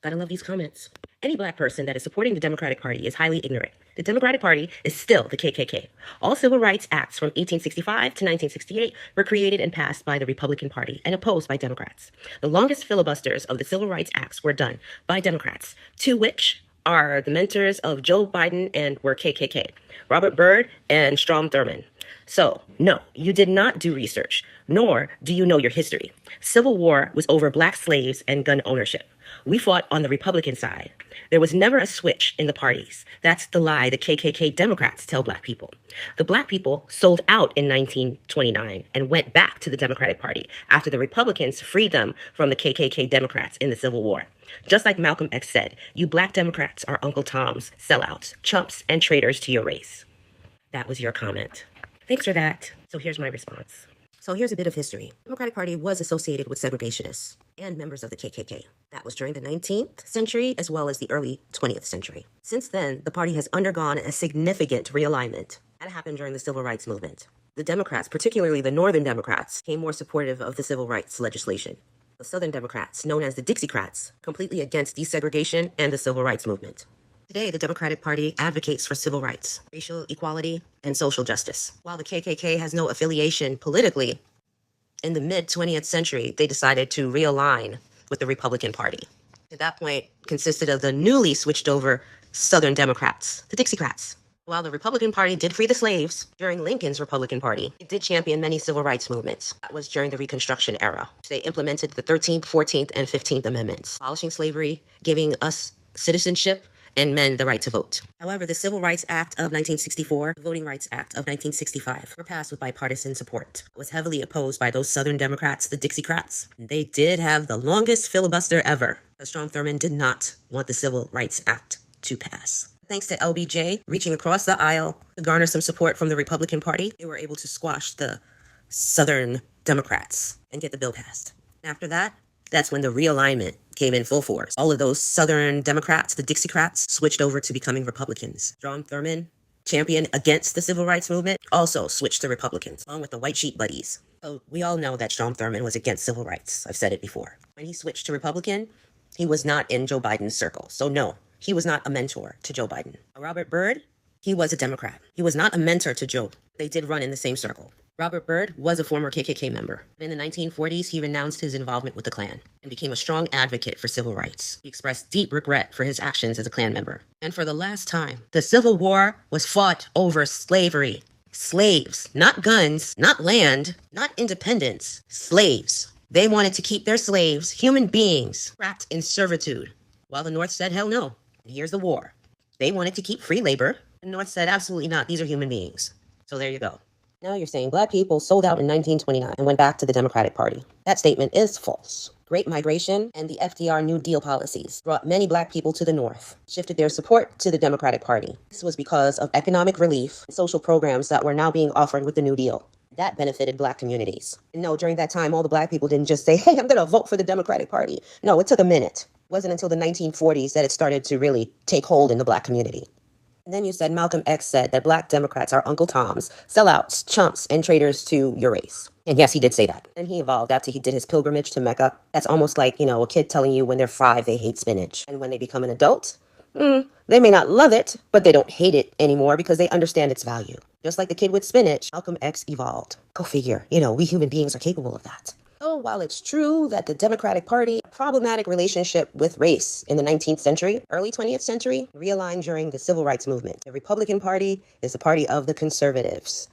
Gotta love these comments. Any black person that is supporting the Democratic Party is highly ignorant. The Democratic Party is still the KKK. All civil rights acts from 1865 to 1968 were created and passed by the Republican Party and opposed by Democrats. The longest filibusters of the civil rights acts were done by Democrats, two which are the mentors of Joe Biden and were KKK, Robert Byrd and Strom Thurmond. So, no, you did not do research, nor do you know your history. Civil War was over black slaves and gun ownership. We fought on the Republican side. There was never a switch in the parties. That's the lie the KKK Democrats tell black people. The black people sold out in 1929 and went back to the Democratic Party after the Republicans freed them from the KKK Democrats in the Civil War. Just like Malcolm X said, you black Democrats are Uncle Toms, sellouts, chumps, and traitors to your race. That was your comment. Thanks for that. So here's my response. So here's a bit of history. The Democratic Party was associated with segregationists and members of the KKK. That was during the 19th century as well as the early 20th century. Since then, the party has undergone a significant realignment. That happened during the Civil Rights Movement. The Democrats, particularly the Northern Democrats, became more supportive of the civil rights legislation. The Southern Democrats, known as the Dixiecrats, completely against desegregation and the civil rights movement. Today, the Democratic Party advocates for civil rights, racial equality, and social justice. While the KKK has no affiliation politically, in the mid-20th century, they decided to realign with the Republican Party. At that point, consisted of the newly switched over Southern Democrats, the Dixiecrats. While the Republican Party did free the slaves during Lincoln's Republican Party, it did champion many civil rights movements. That was during the Reconstruction era. They implemented the 13th, 14th, and 15th Amendments, abolishing slavery, giving us citizenship, and men the right to vote. However, the Civil Rights Act of 1964, the Voting Rights Act of 1965 were passed with bipartisan support. It was heavily opposed by those Southern Democrats, the Dixiecrats. They did have the longest filibuster ever. Strom Thurmond did not want the Civil Rights Act to pass. Thanks to LBJ reaching across the aisle to garner some support from the Republican Party, they were able to squash the Southern Democrats and get the bill passed. After that, that's when the realignment came in full force. All of those Southern Democrats, the Dixiecrats, switched over to becoming Republicans. Strom Thurmond, champion against the civil rights movement, also switched to Republicans, along with the white sheep buddies. So we all know that Strom Thurmond was against civil rights. I've said it before. When he switched to Republican, he was not in Joe Biden's circle. So no, he was not a mentor to Joe Biden. Robert Byrd, he was a Democrat. He was not a mentor to Joe. They did run in the same circle. Robert Byrd was a former KKK member. In the 1940s, he renounced his involvement with the Klan and became a strong advocate for civil rights. He expressed deep regret for his actions as a Klan member. And for the last time, the Civil War was fought over slavery. Slaves, not guns, not land, not independence, slaves. They wanted to keep their slaves, human beings, trapped in servitude. While the North said, hell no. And here's the war. They wanted to keep free labor. The North said, absolutely not. These are human beings. So there you go. Now you're saying black people sold out in 1929 and went back to the Democratic Party. That statement is false. Great Migration and the FDR New Deal policies brought many black people to the North, shifted their support to the Democratic Party. This was because of economic relief and social programs that were now being offered with the New Deal. That benefited black communities. And no, during that time, all the black people didn't just say, hey, I'm going to vote for the Democratic Party. No, it took a minute. It wasn't until the 1940s that it started to really take hold in the black community. And then you said Malcolm X said that black Democrats are Uncle Toms, sellouts, chumps, and traitors to your race. And yes, he did say that. And he evolved after he did his pilgrimage to Mecca. That's almost like, a kid telling you when they're 5 they hate spinach. And when they become an adult, they may not love it, but they don't hate it anymore because they understand its value. Just like the kid with spinach, Malcolm X evolved. Go figure. We human beings are capable of that. So while it's true that the Democratic Party had a problematic relationship with race in the 19th century, early 20th century, realigned during the Civil Rights Movement. The Republican Party is the party of the conservatives.